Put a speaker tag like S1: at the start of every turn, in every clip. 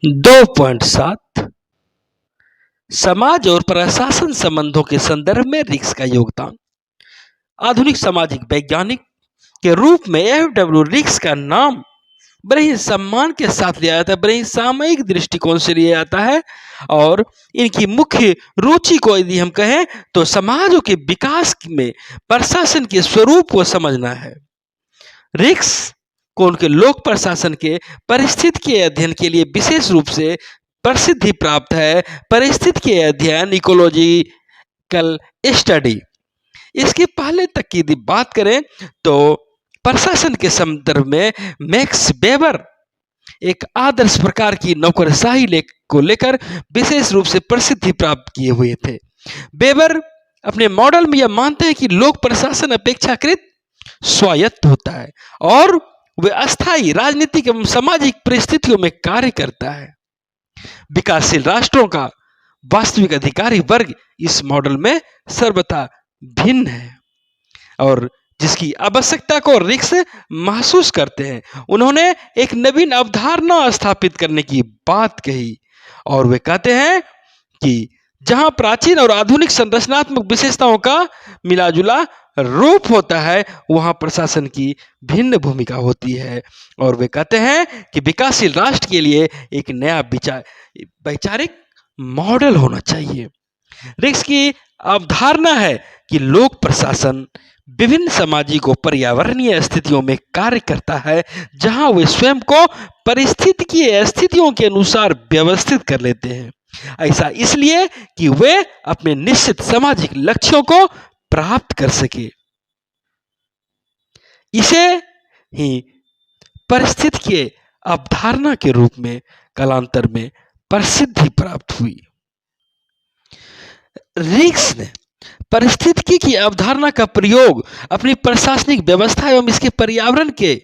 S1: 2.7 समाज और प्रशासन संबंधों के संदर्भ में रिक्स का योगदान। आधुनिक सामाजिक वैज्ञानिक के रूप में एफ.डब्ल्यू. रिक्स का नाम बड़े ही सम्मान के साथ लिया जाता है, बड़े ही सामयिक दृष्टिकोण से लिया जाता है और इनकी मुख्य रुचि को यदि हम कहें तो समाजों के विकास में प्रशासन के स्वरूप को समझना है। रिक्स को उनके लोक प्रशासन के परिस्थिति के अध्ययन के लिए विशेष रूप से प्रसिद्धि प्राप्त है। परिस्थिति के अध्ययन, इकोलॉजिकल स्टडी। इसके पहले तक की यदि बात करें तो प्रशासन के संदर्भ में मैक्स वेबर एक आदर्श प्रकार की नौकरशाही को लेकर विशेष रूप से प्रसिद्धि प्राप्त किए हुए थे। वेबर अपने मॉडल में यह मानते हैं कि लोक प्रशासन अपेक्षाकृत स्वायत्त होता है और वे अस्थायी राजनीतिक एवं सामाजिक परिस्थितियों में कार्य करता है। विकासशील राष्ट्रों का वास्तविक अधिकारी वर्ग इस मॉडल में सर्वथा भिन्न है और जिसकी आवश्यकता को रिक्स महसूस करते हैं। उन्होंने एक नवीन अवधारणा स्थापित करने की बात कही और वे कहते हैं कि जहां प्राचीन और आधुनिक संरचनात्मक विशेषताओं का मिलाजुला रूप होता है वहां प्रशासन की भिन्न भूमिका होती है और वे कहते हैं कि विकासशील राष्ट्र के लिए एक नया वैचारिक मॉडल होना चाहिए। रिक्स की अवधारणा है कि लोक प्रशासन विभिन्न सामाजिक और पर्यावरणीय स्थितियों में कार्य करता है जहां वे स्वयं को परिस्थितिकीय स्थितियों के अनुसार व्यवस्थित कर लेते हैं। ऐसा इसलिए कि वे अपने निश्चित सामाजिक लक्ष्यों को प्राप्त कर सके। इसे ही परिस्थिति के अवधारणा के रूप में कालांतर में प्रसिद्धि प्राप्त हुई। रिक्स ने परिस्थितिकी की अवधारणा का प्रयोग अपनी प्रशासनिक व्यवस्था एवं इसके पर्यावरण के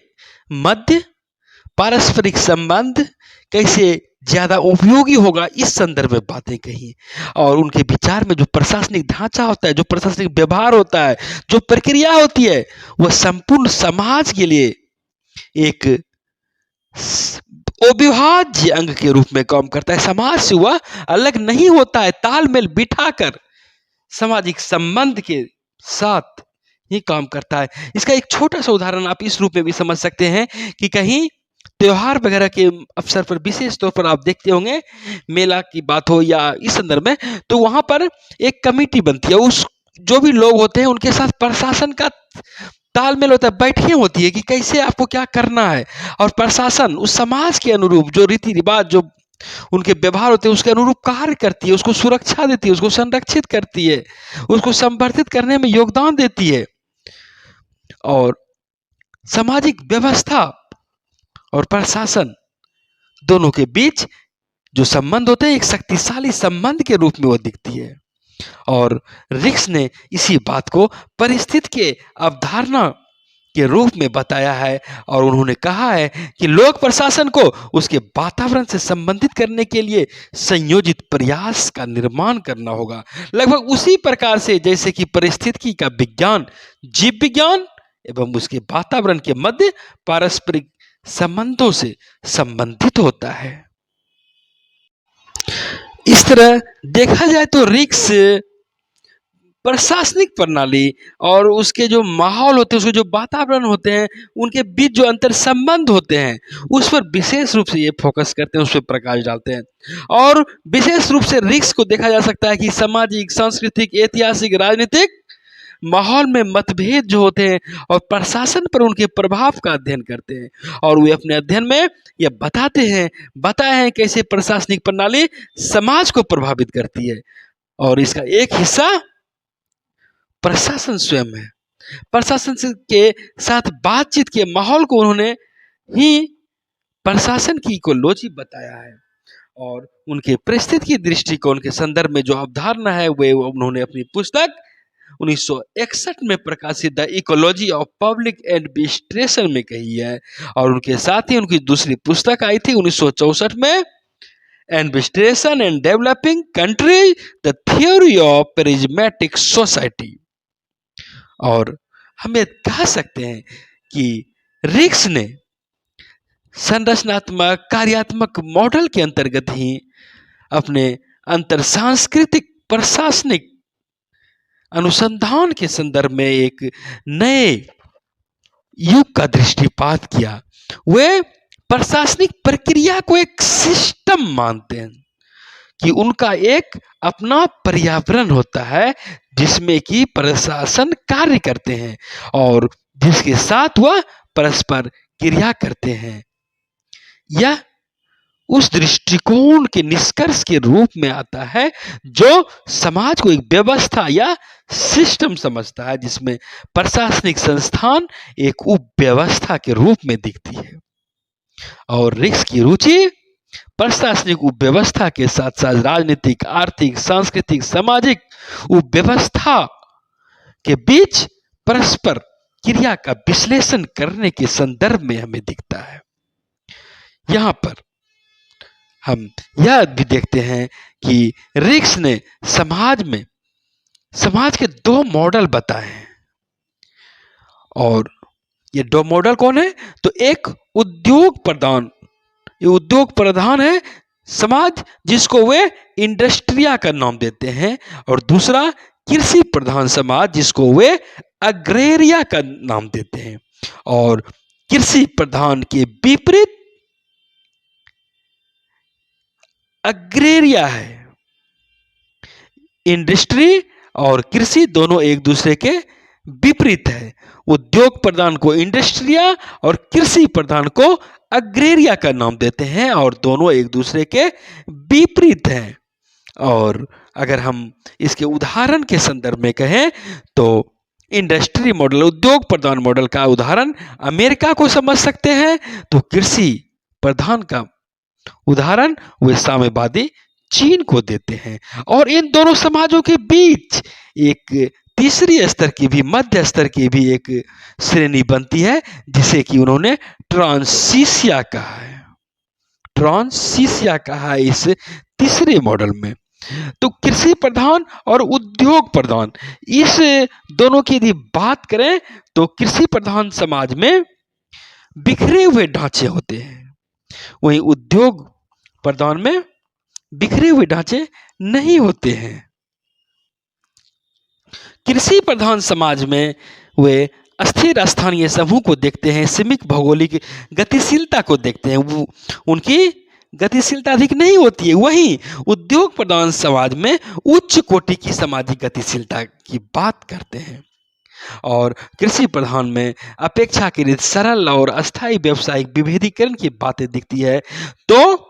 S1: मध्य पारस्परिक संबंध कैसे ज्यादा उपयोगी होगा इस संदर्भ में बातें कही और उनके विचार में जो प्रशासनिक ढांचा होता है, जो प्रशासनिक व्यवहार होता है, जो प्रक्रिया होती है वह संपूर्ण समाज के लिए एक अविभाज्य अंग के रूप में काम करता है। समाज से वह अलग नहीं होता है, तालमेल बिठाकर सामाजिक संबंध के साथ ये काम करता है। इसका एक छोटा सा उदाहरण आप इस रूप में भी समझ सकते हैं कि कहीं त्योहार वगैरह के अवसर पर विशेष तौर पर आप देखते होंगे, मेला की बात हो या इस संदर्भ में, तो वहां पर एक कमेटी बनती है। उस जो भी लोग होते हैं उनके साथ प्रशासन का तालमेल होता है, बैठकें होती है कि कैसे आपको क्या करना है और प्रशासन उस समाज के अनुरूप जो रीति रिवाज, जो उनके व्यवहार होते हैं उसके अनुरूप कार्य करती है, उसको सुरक्षा देती है, उसको संरक्षित करती है, उसको संवर्धित करने में योगदान देती है और सामाजिक व्यवस्था और प्रशासन दोनों के बीच जो संबंध होते हैं एक शक्तिशाली संबंध के रूप में वो दिखती है और रिक्स ने इसी बात को परिस्थिति के अवधारणा के रूप में बताया है और उन्होंने कहा है कि लोक प्रशासन को उसके वातावरण से संबंधित करने के लिए संयोजित प्रयास का निर्माण करना होगा, लगभग उसी प्रकार से जैसे कि परिस्थिति का विज्ञान जीव विज्ञान एवं उसके वातावरण के मध्य पारस्परिक संबंधों से संबंधित होता है। इस तरह देखा जाए तो रिक्स प्रशासनिक प्रणाली और उसके जो माहौल होते हैं, उसके जो वातावरण होते हैं, उनके बीच जो अंतर संबंध होते हैं उस पर विशेष रूप से ये फोकस करते हैं, उस पर प्रकाश डालते हैं और विशेष रूप से रिक्स को देखा जा सकता है कि सामाजिक, सांस्कृतिक, ऐतिहासिक, राजनीतिक माहौल में मतभेद जो होते हैं और प्रशासन पर उनके प्रभाव का अध्ययन करते हैं और वे अपने अध्ययन में यह बताए हैं कैसे प्रशासनिक प्रणाली समाज को प्रभावित करती है और इसका एक हिस्सा प्रशासन स्वयं है। प्रशासन के साथ बातचीत के माहौल को उन्होंने ही प्रशासन की इकोलॉजी बताया है और उनके परिस्थिति दृष्टिकोण के संदर्भ में जो अवधारणा है वे उन्होंने अपनी पुस्तक 1961 में प्रकाशित the ecology of public administration में कही है और उनके साथ ही उनकी दूसरी पुस्तक आई थी 1964 में, administration and developing country the theory of prismatic society. और हम ये कह सकते हैं कि रिक्स ने संरचनात्मक कार्यात्मक मॉडल के अंतर्गत ही अपने अंतर सांस्कृतिक प्रशासनिक अनुसंधान के संदर्भ में एक नए युग का दृष्टिपात किया। वे प्रशासनिक प्रक्रिया को एक सिस्टम मानते हैं कि उनका एक अपना पर्यावरण होता है जिसमें कि प्रशासन कार्य करते हैं और जिसके साथ वह परस्पर क्रिया करते हैं। यह उस दृष्टिकोण के निष्कर्ष के रूप में आता है जो समाज को एक व्यवस्था या सिस्टम समझता है जिसमें प्रशासनिक संस्थान एक उपव्यवस्था के रूप में दिखती है और रिक्स की रुचि प्रशासनिक उपव्यवस्था के साथ साथ राजनीतिक, आर्थिक, सांस्कृतिक, सामाजिक उपव्यवस्था के बीच परस्पर क्रिया का विश्लेषण करने के संदर्भ में हमें दिखता है। यहां पर हम यह भी देखते हैं कि रिक्स ने समाज के दो मॉडल बताए हैं और ये दो मॉडल कौन है? तो एक उद्योग प्रधान है समाज जिसको वे इंडस्ट्रिया का नाम देते हैं और दूसरा कृषि प्रधान समाज जिसको वे अग्रेरिया का नाम देते हैं। और कृषि प्रधान के विपरीत अग्रेरिया है। इंडस्ट्री और कृषि दोनों एक दूसरे के विपरीत है। उद्योग प्रधान को इंडस्ट्रिया और कृषि प्रधान को अग्रेरिया का नाम देते हैं और दोनों एक दूसरे के विपरीत हैं। और अगर हम इसके उदाहरण के संदर्भ में कहें तो इंडस्ट्री मॉडल, उद्योग प्रधान मॉडल का उदाहरण अमेरिका को समझ सकते हैं, तो कृषि प्रधान का उदाहरण वे साम्यवादी चीन को देते हैं। और इन दोनों समाजों के बीच एक तीसरी स्तर की भी, मध्य स्तर की भी एक श्रेणी बनती है जिसे कि उन्होंने ट्रांसिशिया कहा है। ट्रांसिशिया कहा है इस तीसरे मॉडल में। तो कृषि प्रधान और उद्योग प्रधान, इस दोनों की यदि बात करें तो कृषि प्रधान समाज में बिखरे हुए ढांचे होते हैं, वहीं उद्योग प्रधान में बिखरे हुए ढांचे नहीं होते हैं। कृषि प्रधान समाज में वे अस्थिर स्थानीय समूह को देखते हैं, सीमित भौगोलिक गतिशीलता को देखते हैं, वो उनकी गतिशीलता अधिक नहीं होती है। वहीं उद्योग प्रधान समाज में उच्च कोटि की सामाजिक गतिशीलता की बात करते हैं और कृषि प्रधान में अपेक्षाकृत सरल और अस्थायी व्यावसायिक विभेदीकरण की बातें दिखती है, तो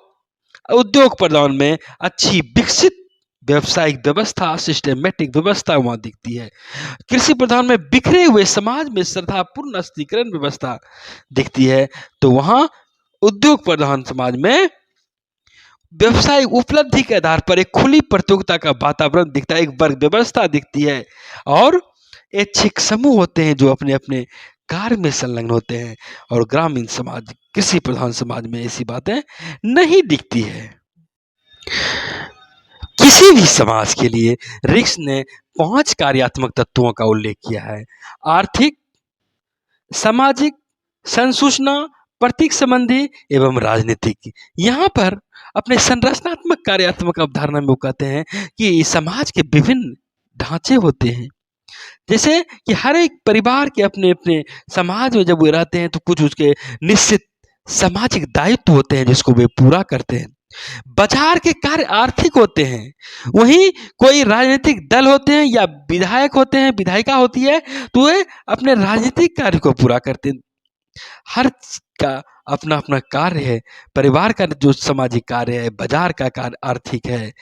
S1: उद्योग प्रधान में अच्छी विकसित व्यवसायिक व्यवस्था, सिस्टमेटिक व्यवस्था वहां दिखती है। कृषि प्रधान में बिखरे हुए समाज में श्रद्धापूर्ण अस्थिरीकरण व्यवस्था दिखती है, तो वहां उद्योग प्रधान समाज में व्यवसायिक उपलब्धि के आधार पर एक खुली प्रतियोगिता का वातावरण दिखता है, एक वर्ग व्यवस्था दिखती है और ऐच्छिक समूह होते हैं जो अपने अपने कार्य में संलग्न होते हैं। और ग्रामीण समाज, कृषि प्रधान समाज में ऐसी बातें नहीं दिखती है। किसी भी समाज के लिए रिक्स ने 5 कार्यात्मक तत्वों का उल्लेख किया है: आर्थिक, सामाजिक, संसूचना, प्रतीक संबंधी एवं राजनीतिक। यहाँ पर अपने संरचनात्मक कार्यात्मक अवधारणा में वो कहते हैं कि समाज के विभिन्न ढांचे होते हैं, जैसे कि हर एक परिवार के अपने अपने समाज में जब वे रहते हैं तो कुछ उसके निश्चित सामाजिक दायित्व होते हैं जिसको वे पूरा करते हैं। बाजार के कार्य आर्थिक होते हैं, वहीं कोई राजनीतिक दल होते हैं या विधायक होते हैं, विधायिका होती है, तो वे अपने राजनीतिक कार्य को पूरा करते हैं। हर का अपना अपना कार्य है। परिवार का जो सामाजिक कार्य है, बाजार का कार्य आर्थिक है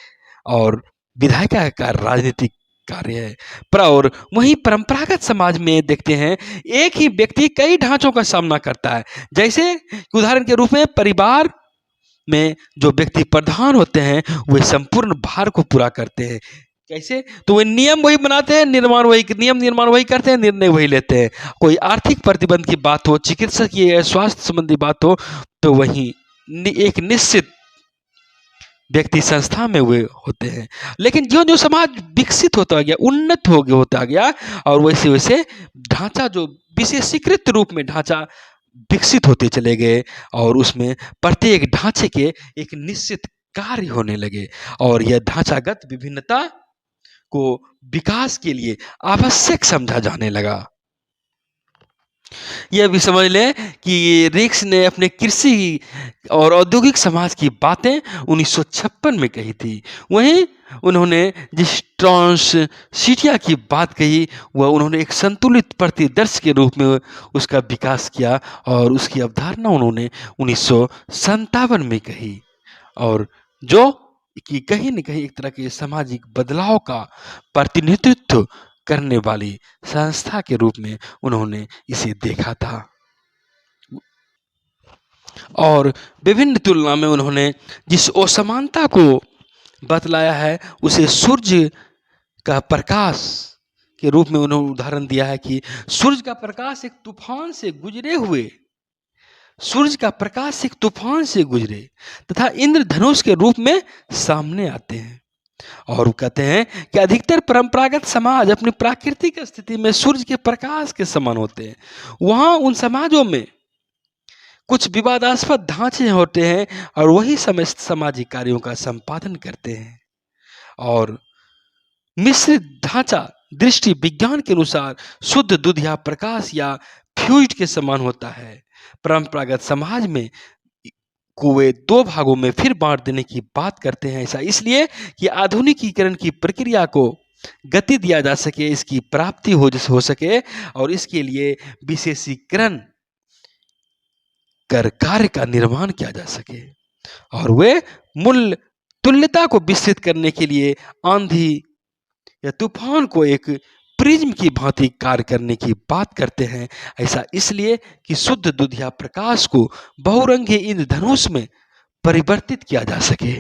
S1: और विधायिका का कार्य राजनीतिक कार्य है। और वहीं परंपरागत समाज में देखते हैं एक ही व्यक्ति कई ढांचों का सामना करता है। जैसे उदाहरण के रूप में परिवार में जो व्यक्ति प्रधान होते हैं वे संपूर्ण भार को पूरा करते हैं। कैसे? तो वे नियम वही बनाते हैं, नियम निर्माण वही करते हैं, निर्णय वही लेते हैं। कोई आर्थिक प्रतिबंध की बात हो, चिकित्सकीय स्वास्थ्य संबंधी बात हो, तो वही एक निश्चित व्यक्ति संस्था में वे होते हैं। लेकिन जो जो समाज विकसित होता गया, उन्नत होता गया और वैसे वैसे ढांचा जो विशेषीकृत रूप में ढांचा विकसित होते चले गए और उसमें प्रत्येक ढांचे के एक निश्चित कार्य होने लगे और यह ढांचागत विभिन्नता को विकास के लिए आवश्यक समझा जाने लगा। यह भी समझ लें कि रिक्स ने अपने कृषि और औद्योगिक समाज की बातें 1956 में कही थी। वहीं उन्होंने जिस ट्रांससिटिया की बात कही वह उन्होंने एक संतुलित प्रतिदर्श के रूप में उसका विकास किया और उसकी अवधारणा उन्होंने 1957 में कही और जो कि कहीं न कहीं एक तरह के सामाजिक बदलाव का प्रतिनिधित्व करने वाली संस्था के रूप में उन्होंने इसे देखा था। और विभिन्न तुलना में उन्होंने जिस असमानता को बतलाया है उसे सूर्य का प्रकाश के रूप में उन्होंने उदाहरण दिया है कि सूर्य का प्रकाश एक तूफान से गुजरे हुए सूरज का प्रकाश एक तूफान से गुजरे तथा इंद्रधनुष के रूप में सामने आते हैं। और वो कहते हैं कि अधिकतर परंपरागत समाज अपनी प्राकृतिक स्थिति में सूर्य के प्रकाश के समान होते हैं। वहां उन समाजों में कुछ विवादास्पद ढांचे होते हैं और वही समस्त सामाजिक कार्यों का संपादन करते हैं। और मिश्रित ढांचा दृष्टि विज्ञान के अनुसार शुद्ध दूध या प्रकाश या फ्लूइड के समान होता है। परंपरागत समाज में को वे दो भागों में फिर बांट देने की बात करते हैं। ऐसा इसलिए कि आधुनिकीकरण की प्रक्रिया को गति दिया जा सके, इसकी प्राप्ति हो सके और इसके लिए विशेषीकरण कर कार्य का निर्माण किया जा सके और वे मूल तुल्यता को विस्तृत करने के लिए आंधी या तूफान को एक प्रिज्म की भांति कार्य करने की बात करते हैं। ऐसा इसलिए कि शुद्ध दूध या प्रकाश को बहुरंगी इंद्रधनुष में परिवर्तित किया जा सके।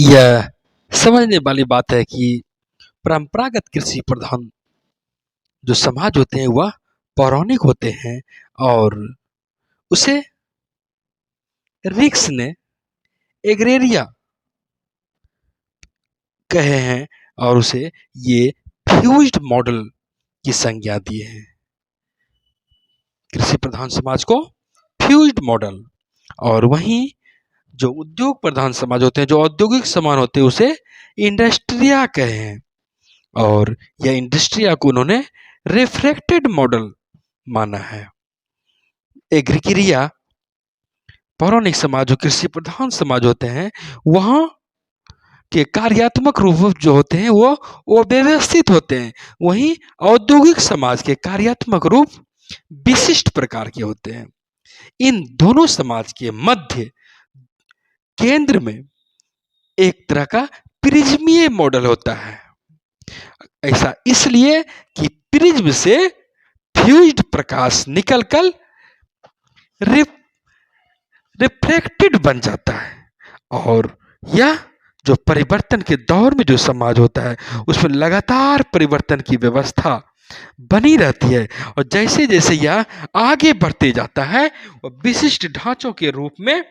S1: यह समझने वाली बात है कि परंपरागत कृषि प्रधान जो समाज होते हैं वह पौराणिक होते हैं और उसे रिक्स ने एग्रेरिया कहे हैं और उसे ये फ्यूज्ड मॉडल की संज्ञा दिए हैं। कृषि प्रधान समाज को फ्यूज्ड मॉडल और वहीं जो उद्योग प्रधान समाज होते हैं, जो औद्योगिक समाज होते हैं, उसे इंडस्ट्रिया कहे हैं और यह इंडस्ट्रिया को उन्होंने रिफ्रैक्टेड मॉडल माना है। एग्रीक्रिया पौराणिक समाज जो कृषि प्रधान समाज होते हैं वहां के कार्यात्मक रूप जो होते हैं वो व्यवस्थित होते हैं। वहीं औद्योगिक समाज के कार्यात्मक रूप विशिष्ट प्रकार के होते हैं। इन दोनों समाज के मध्य केंद्र में एक तरह का प्रिज्मीय मॉडल होता है। ऐसा इसलिए कि प्रिज्म से फ्यूज्ड प्रकाश निकलकर रिफ्रैक्टेड बन जाता है और यह जो परिवर्तन के दौर में जो समाज होता है उसमें लगातार परिवर्तन की व्यवस्था बनी रहती है और जैसे जैसे यह आगे बढ़ते जाता है वह विशिष्ट ढांचों के रूप में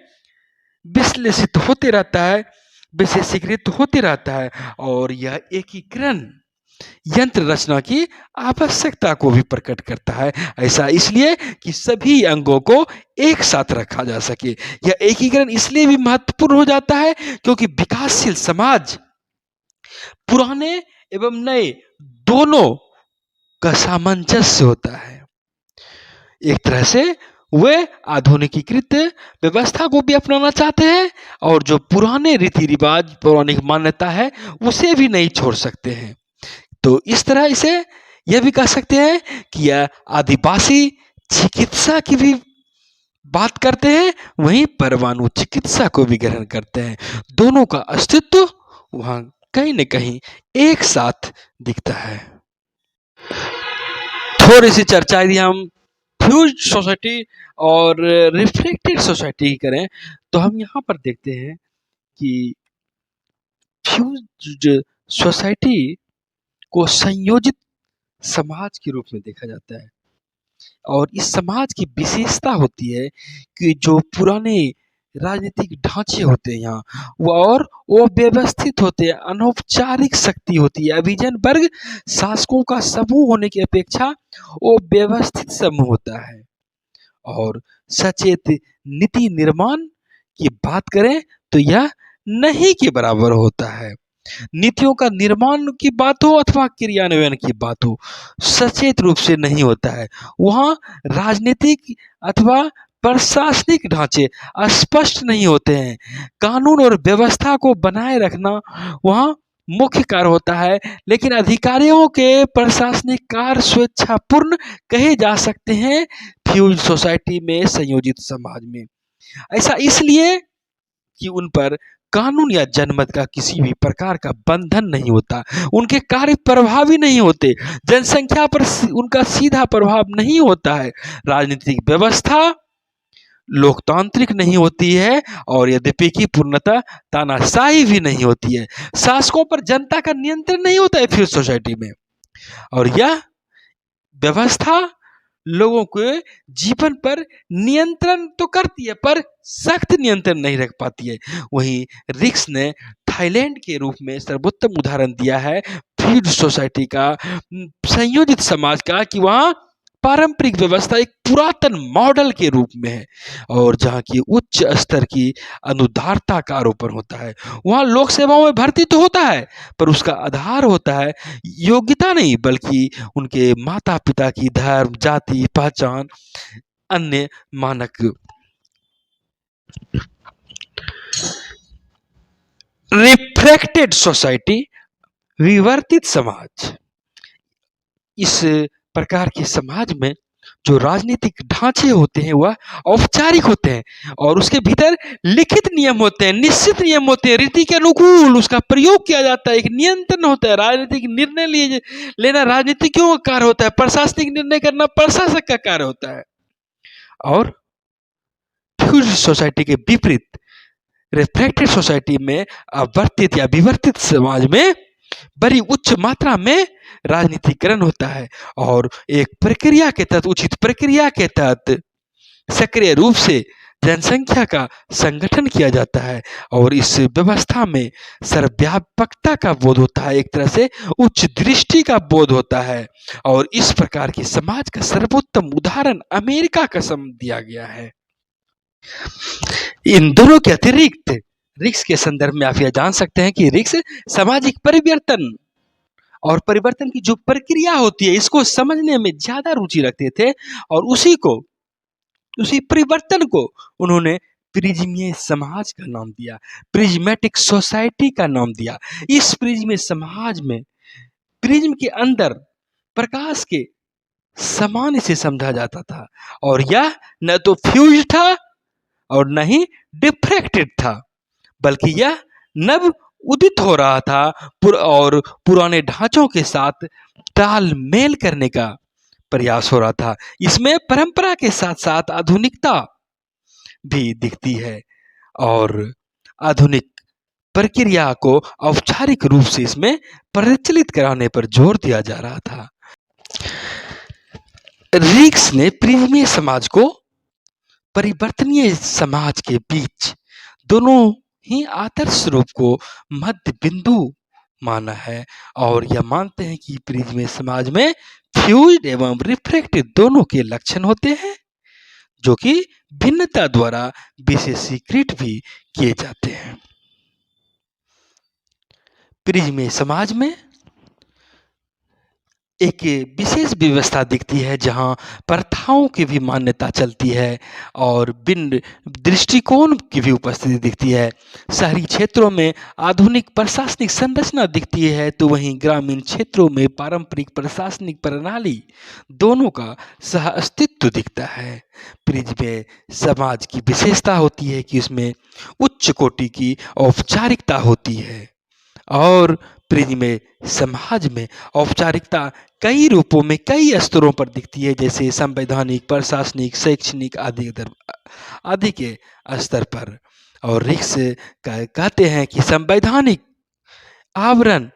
S1: विश्लेषित होते रहता है, विशेषीकृत होते रहता है और यह एकीकरण यंत्र रचना की आवश्यकता को भी प्रकट करता है। ऐसा इसलिए कि सभी अंगों को एक साथ रखा जा सके। यह एकीकरण इसलिए भी महत्वपूर्ण हो जाता है क्योंकि विकासशील समाज पुराने एवं नए दोनों का सामंजस्य होता है। एक तरह से वे आधुनिकीकृत व्यवस्था को भी अपनाना चाहते हैं और जो पुराने रीति रिवाज पौराणिक मान्यता है उसे भी नहीं छोड़ सकते हैं। तो इस तरह इसे यह भी कह सकते हैं कि यह आदिवासी चिकित्सा की भी बात करते हैं, वहीं परमाणु चिकित्सा को भी ग्रहण करते हैं। दोनों का अस्तित्व वहां कहीं न कहीं एक साथ दिखता है। थोड़ी सी चर्चा यदि हम फ्यूज्ड सोसाइटी और रिफ्लेक्टेड सोसाइटी की करें तो हम यहाँ पर देखते हैं कि फ्यूज्ड सोसाइटी को संयोजित समाज के रूप में देखा जाता है और इस समाज की विशेषता होती है कि जो पुराने राजनीतिक ढांचे होते हैं यहाँ वो व्यवस्थित होते हैं, अनौपचारिक शक्ति होती है। अभिजन वर्ग शासकों का समूह होने की अपेक्षा वो व्यवस्थित समूह होता है और सचेत नीति निर्माण की बात करें तो यह नहीं के बराबर होता है। नीतियों का निर्माण की बात हो अथवा क्रियान्वयन की बात हो, सचेत रूप से नहीं होता है। वहाँ राजनीतिक अथवा प्रशासनिक ढांचे स्पष्ट नहीं होते हैं। कानून और व्यवस्था को बनाए रखना वहाँ मुख्य कार्य होता है, लेकिन अधिकारियों के प्रशासनिक कार्य स्वेच्छापूर्ण कहे जा सकते हैं फ्यूज सोसाइटी में, संयोजित समाज में। ऐसा इसलिए कि उन पर कानून या जनमत का किसी भी प्रकार का बंधन नहीं होता, उनके कार्य प्रभावी नहीं होते, जनसंख्या पर उनका सीधा प्रभाव नहीं होता है, राजनीतिक व्यवस्था लोकतांत्रिक नहीं होती है और यद्यपि की पूर्णतः तानाशाही भी नहीं होती है। शासकों पर जनता का नियंत्रण नहीं होता है फिर सोसाइटी में, और यह व्यवस्था लोगों के जीवन पर नियंत्रण तो करती है पर सख्त नियंत्रण नहीं रख पाती है। वहीं रिक्स ने थाईलैंड के रूप में सर्वोत्तम उदाहरण दिया है फ्यूज सोसाइटी का, संयोजित समाज का, कि वहाँ पारंपरिक व्यवस्था एक पुरातन मॉडल के रूप में है और जहाँ की उच्च स्तर की अनुदारता का आरोपण होता है। वहाँ लोक सेवाओं में भर्ती तो होता है पर उसका आधार होता है योग्यता नहीं, बल्कि उनके माता पिता की धर्म, जाति, पहचान, अन्य मानक। रिफ्रैक्टेड सोसाइटी, विवर्तित समाज। इस प्रकार के समाज में जो राजनीतिक ढांचे होते हैं वह औपचारिक होते हैं और उसके भीतर लिखित नियम होते हैं, निश्चित नियम होते हैं, रीति के अनुकूल उसका प्रयोग किया जाता है, एक नियंत्रण होता है। राजनीतिक निर्णय लेना राजनीतिज्ञों का कार्य होता है, प्रशासनिक निर्णय करना प्रशासक का कार्य होता है। और फ्यूज सोसाइटी के विपरीत रिफ्रैक्टेड सोसाइटी में अवर्तित या विवर्तित समाज में बड़ी उच्च मात्रा में राजनीतिकरण होता है और एक प्रक्रिया के तहत, उचित प्रक्रिया के तहत सक्रिय रूप से जनसंख्या का संगठन किया जाता है और इस व्यवस्था में सर्वव्यापकता का बोध होता है, एक तरह से उच्च दृष्टि का बोध होता है। और इस प्रकार के समाज का सर्वोत्तम उदाहरण अमेरिका का सम दिया गया है। इन दोनों के अतिरिक्त रिक्स के संदर्भ में आप यह जान सकते हैं कि रिक्स सामाजिक परिवर्तन और परिवर्तन की जो प्रक्रिया होती है इसको समझने में ज्यादा रुचि रखते थे और उसी परिवर्तन को उन्होंने प्रिज्मीय समाज का नाम दिया, प्रिज्मेटिक सोसाइटी का नाम दिया। इस प्रिज्मीय समाज में प्रिज्म के अंदर प्रकाश के समान से समझा जाता था और यह न तो फ्यूज था और न ही डिफ्रैक्टेड था, बल्कि यह नव उदित हो रहा था और पुराने ढांचों के साथ तालमेल करने का प्रयास हो रहा था। इसमें परंपरा के साथ साथ आधुनिकता भी दिखती है और आधुनिक प्रक्रिया को औपचारिक रूप से इसमें प्रचलित कराने पर जोर दिया जा रहा था। रिक्स ने प्रिज्मीय समाज को परिवर्तनीय समाज के बीच दोनों ही आदर्श रूप को मध्य बिंदु माना है और यह मानते हैं कि प्रिज्मीय समाज में फ्यूज्ड एवं रिफ्रैक्टेड दोनों के लक्षण होते हैं जो कि भिन्नता द्वारा विशेषीकृत भी किए जाते हैं। प्रिज्मीय समाज में एक विशेष व्यवस्था दिखती है जहां प्रथाओं की भी मान्यता चलती है और भिन्न दृष्टिकोण की भी उपस्थिति दिखती है। शहरी क्षेत्रों में आधुनिक प्रशासनिक संरचना दिखती है तो वहीं ग्रामीण क्षेत्रों में पारंपरिक प्रशासनिक प्रणाली दोनों का सह अस्तित्व दिखता है। प्रिज्मीय समाज की विशेषता होती है कि इसमें उच्च कोटि की औपचारिकता होती है और प्रिज्मीय समाज में औपचारिकता कई रूपों में कई स्तरों पर दिखती है, जैसे संवैधानिक, प्रशासनिक, शैक्षणिक आदि के स्तर पर। और रिक्स कहते हैं कि संवैधानिक आवरण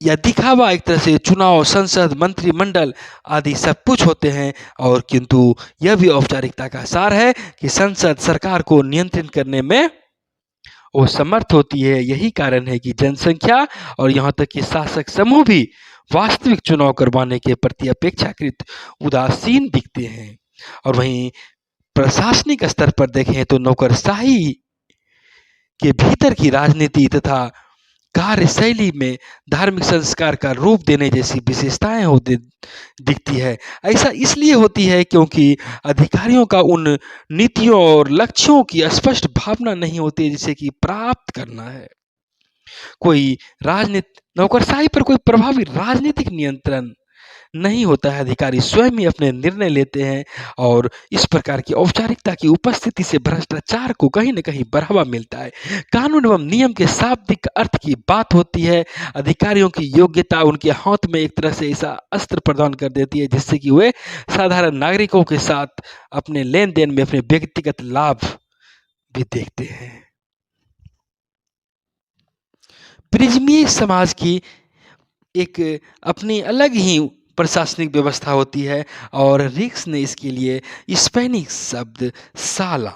S1: या दिखावा एक तरह से चुनाव, संसद, मंत्रिमंडल आदि सब कुछ होते हैं और किंतु यह भी औपचारिकता का सार है कि संसद सरकार को नियंत्रित करने में वो समर्थ होती है। यही कारण है कि जनसंख्या और यहाँ तक कि शासक समूह भी वास्तविक चुनाव करवाने के प्रति अपेक्षाकृत उदासीन दिखते हैं। और वहीं प्रशासनिक स्तर पर देखें तो नौकरशाही के भीतर की राजनीति तथा कार्यशैली में धार्मिक संस्कार का रूप देने जैसी विशेषताएं होती दिखती है। ऐसा इसलिए होती है क्योंकि अधिकारियों का उन नीतियों और लक्ष्यों की स्पष्ट भावना नहीं होती जिसे कि प्राप्त करना है। कोई नौकरशाही पर कोई प्रभावी राजनीतिक नियंत्रण नहीं होता है। अधिकारी स्वयं ही अपने निर्णय लेते हैं और इस प्रकार की औपचारिकता की उपस्थिति से भ्रष्टाचार को कहीं न कहीं बढ़ावा मिलता है। कानून एवं नियम के शाब्दिक अर्थ की बात होती है। अधिकारियों की योग्यता उनके हाथ में एक तरह से ऐसा अस्त्र प्रदान कर देती है जिससे कि वे साधारण नागरिकों के साथ अपने लेन-देन में अपने व्यक्तिगत लाभ भी देखते हैं। प्रिज्मीय समाज की एक अपनी अलग ही प्रशासनिक व्यवस्था होती है और रिक्स ने इसके लिए स्पेनिश शब्द साला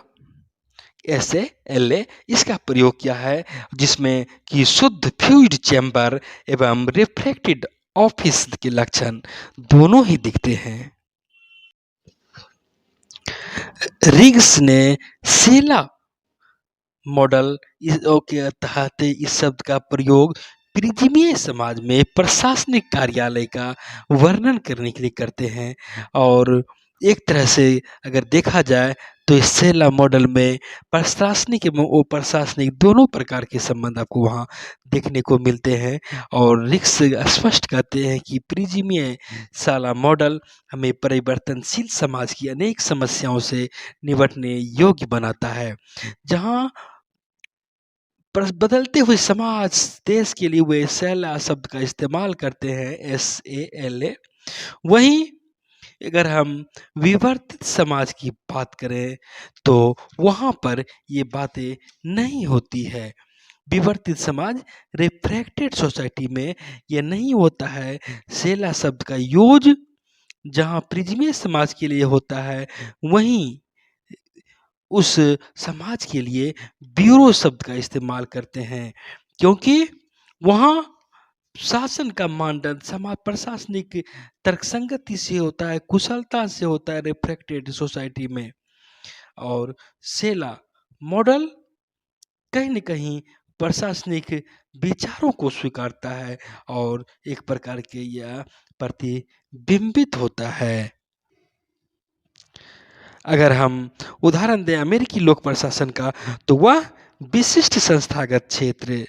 S1: SALA इसका प्रयोग किया है, जिसमें कि शुद्ध फ्लूइड चैम्बर एवं रिफ्लेक्टेड ऑफिस के लक्षण दोनों ही दिखते हैं। रिग्स ने सेला मॉडल के तहत इस शब्द का प्रयोग प्रिज्मीय समाज में प्रशासनिक कार्यालय का वर्णन करने के लिए करते हैं और एक तरह से अगर देखा जाए तो इस सेला मॉडल में प्रशासनिक एवं अप्रशासनिक दोनों प्रकार के संबंध आपको वहाँ देखने को मिलते हैं और रिक्स स्पष्ट कहते हैं कि प्रिज्मीय साला मॉडल हमें परिवर्तनशील समाज की अनेक समस्याओं से निपटने योग्य बनाता है। जहाँ बदलते हुए समाज देश के लिए वे सेला शब्द का इस्तेमाल करते हैं SALA। वहीं अगर हम विवर्तित समाज की बात करें तो वहाँ पर ये बातें नहीं होती है। विवर्तित समाज रिफ्रैक्टेड सोसाइटी में यह नहीं होता है। सेला शब्द का यूज जहाँ प्रिज्मीय समाज के लिए होता है वहीं उस समाज के लिए ब्यूरो शब्द का इस्तेमाल करते हैं क्योंकि वहाँ शासन का मानदंड समाज प्रशासनिक तर्कसंगति से होता है, कुशलता से होता है रिफ्लेक्टेड सोसाइटी में। और सेला मॉडल कहीं न कहीं प्रशासनिक विचारों को स्वीकारता है और एक प्रकार के यह प्रतिबिंबित होता है। अगर हम उदाहरण दें अमेरिकी लोक प्रशासन का तो वह विशिष्ट संस्थागत क्षेत्र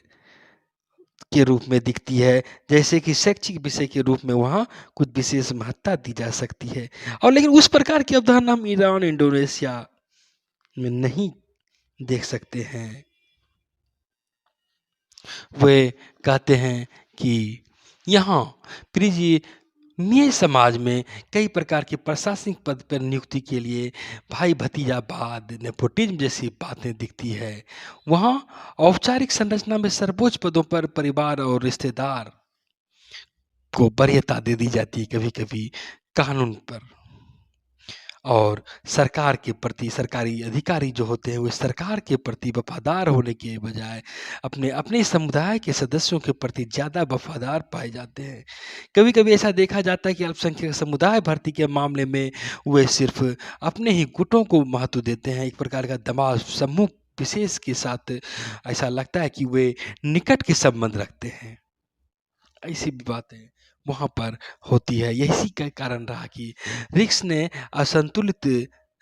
S1: के रूप में दिखती है, जैसे कि शैक्षिक विषय के रूप में वहाँ कुछ विशेष महत्ता दी जा सकती है और लेकिन उस प्रकार की अवधारणा हम ईरान इंडोनेशिया में नहीं देख सकते हैं। वे कहते हैं कि यहाँ प्रिज्मीय समाज में कई प्रकार के प्रशासनिक पद पर नियुक्ति के लिए भाई भतीजावाद नेपोटिज्म जैसी बातें दिखती है। वहाँ औपचारिक संरचना में सर्वोच्च पदों पर परिवार और रिश्तेदार को वरीयता दे दी जाती है कभी कभी कानून पर और सरकार के प्रति सरकारी अधिकारी जो होते हैं वे सरकार के प्रति वफादार होने के बजाय अपने अपने समुदाय के सदस्यों के प्रति ज़्यादा वफादार पाए जाते हैं। कभी कभी ऐसा देखा जाता है कि अल्पसंख्यक समुदाय भर्ती के मामले में वे सिर्फ अपने ही गुटों को महत्व देते हैं। एक प्रकार का दबाव समूह विशेष के साथ ऐसा लगता है कि वे निकट के संबंध रखते हैं। ऐसी भी बातें वहाँ पर होती है। यही का कारण रहा कि रिक्स ने असंतुलित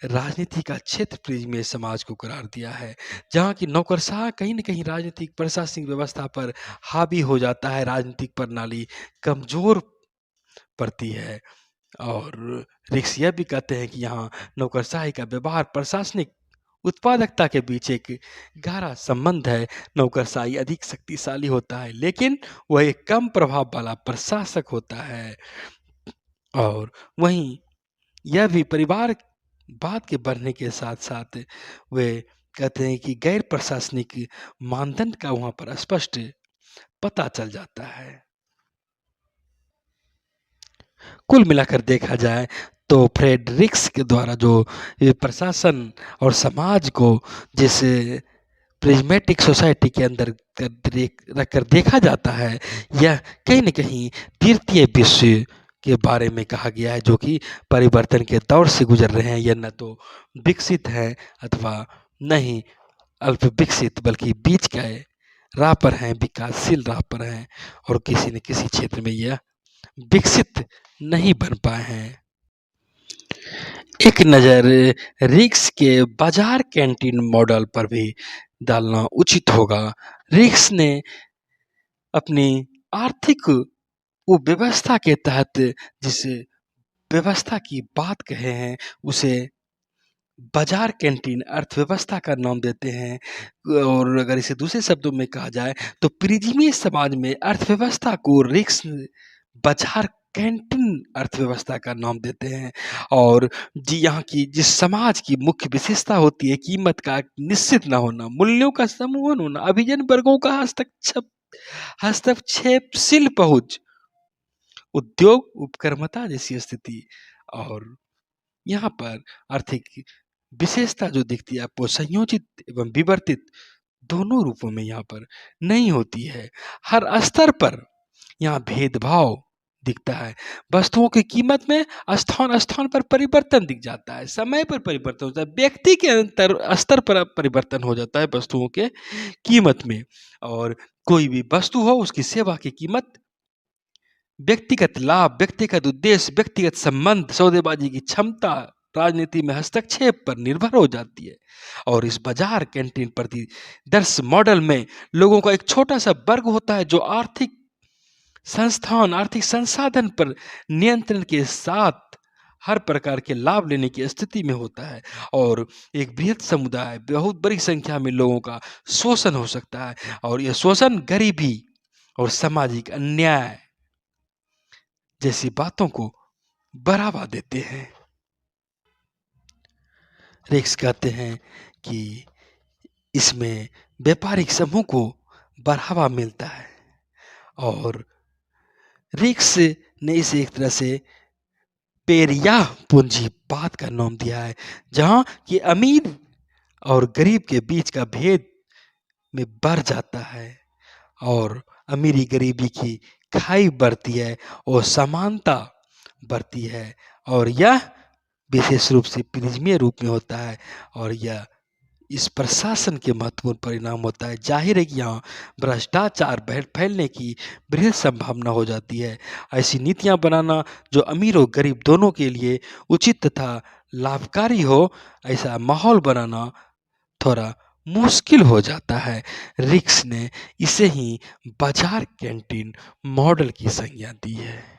S1: राजनीति का क्षेत्र प्रिज्मीय समाज को करार दिया है, जहाँ की नौकरशाह कहीं न कहीं राजनीतिक प्रशासनिक व्यवस्था पर हावी हो जाता है, राजनीतिक प्रणाली कमजोर पड़ती है। और रिक्स यह भी कहते हैं कि यहाँ नौकरशाही का व्यवहार प्रशासनिक उत्पादकता के बीच एक गहरा संबंध है। नौकरशाही अधिक शक्तिशाली होता है लेकिन वह एक कम प्रभाव वाला प्रशासक होता है। और वहीं यह भी परिवारवाद के बढ़ने के साथ साथ वे कहते हैं कि गैर प्रशासनिक मानदंड का वहाँ पर स्पष्ट पता चल जाता है। कुल मिलाकर देखा जाए तो फ्रेडरिक्स के द्वारा जो प्रशासन और समाज को जिस प्रिज्मेटिक सोसाइटी के अंदर रखकर देखा जाता है, यह कहीं न कहीं तृतीय विश्व के बारे में कहा गया है, जो कि परिवर्तन के दौर से गुजर रहे हैं। यह न तो विकसित हैं अथवा न ही अल्प विकसित, बल्कि बीच का राह पर हैं, विकासशील राह पर हैं, और किसी न किसी क्षेत्र में यह विकसित नहीं बन पाए हैं। एक नज़र रिक्स के बाजार कैंटीन मॉडल पर भी डालना उचित होगा। रिक्स ने अपनी आर्थिक व्यवस्था के तहत जिस व्यवस्था की बात कहे हैं, उसे बाजार कैंटीन अर्थव्यवस्था का नाम देते हैं। और अगर इसे दूसरे शब्दों में कहा जाए तो परिजीवी समाज में अर्थव्यवस्था को रिक्स बाजार कैंटीन अर्थव्यवस्था का नाम देते हैं। और जी, यहाँ की जिस समाज की मुख्य विशेषता होती है कीमत का निश्चित न होना, मूल्यों का समूहन होना, अभिजन वर्गों का हस्तक्षेपशील पहुंच, उद्योग उपक्रमता जैसी स्थिति, और यहाँ पर आर्थिक विशेषता जो दिखती है आपको संयोजित एवं विवर्तित दोनों रूपों में यहाँ पर नहीं होती है। हर स्तर पर यहाँ भेदभाव दिखता है। वस्तुओं की कीमत में स्थान स्थान पर परिवर्तन दिख जाता है, समय पर परिवर्तन होता है, व्यक्ति के अंतर स्तर पर परिवर्तन हो जाता है वस्तुओं के कीमत में। और कोई भी वस्तु हो, उसकी सेवा की कीमत व्यक्तिगत लाभ, व्यक्तिगत उद्देश्य, व्यक्तिगत संबंध, सौदेबाजी की क्षमता, राजनीति में हस्तक्षेप पर निर्भर हो जाती है। और इस बाजार कैंटीन प्रतिदर्श मॉडल में लोगों का एक छोटा सा वर्ग होता है जो आर्थिक संस्थान, आर्थिक संसाधन पर नियंत्रण के साथ हर प्रकार के लाभ लेने की स्थिति में होता है। और एक बृहद समुदाय, बहुत बड़ी संख्या में लोगों का शोषण हो सकता है, और यह शोषण गरीबी और सामाजिक अन्याय जैसी बातों को बढ़ावा देते हैं। रिक्स कहते हैं कि इसमें व्यापारिक समूह को बढ़ावा मिलता है, और रिक्स ने इसे एक तरह से पेरिया पूंजीवाद का नाम दिया है, जहां कि अमीर और गरीब के बीच का भेद में बढ़ जाता है, और अमीरी गरीबी की खाई बढ़ती है और समानता बढ़ती है। और यह विशेष रूप से प्रिज्मीय रूप में होता है, और यह इस प्रशासन के महत्वपूर्ण परिणाम होता है। जाहिर है कि यहाँ भ्रष्टाचार फैलने की बृहद संभावना हो जाती है। ऐसी नीतियाँ बनाना जो अमीर और गरीब दोनों के लिए उचित तथा लाभकारी हो, ऐसा माहौल बनाना थोड़ा मुश्किल हो जाता है। रिक्स ने इसे ही बाजार कैंटीन मॉडल की संज्ञा दी है।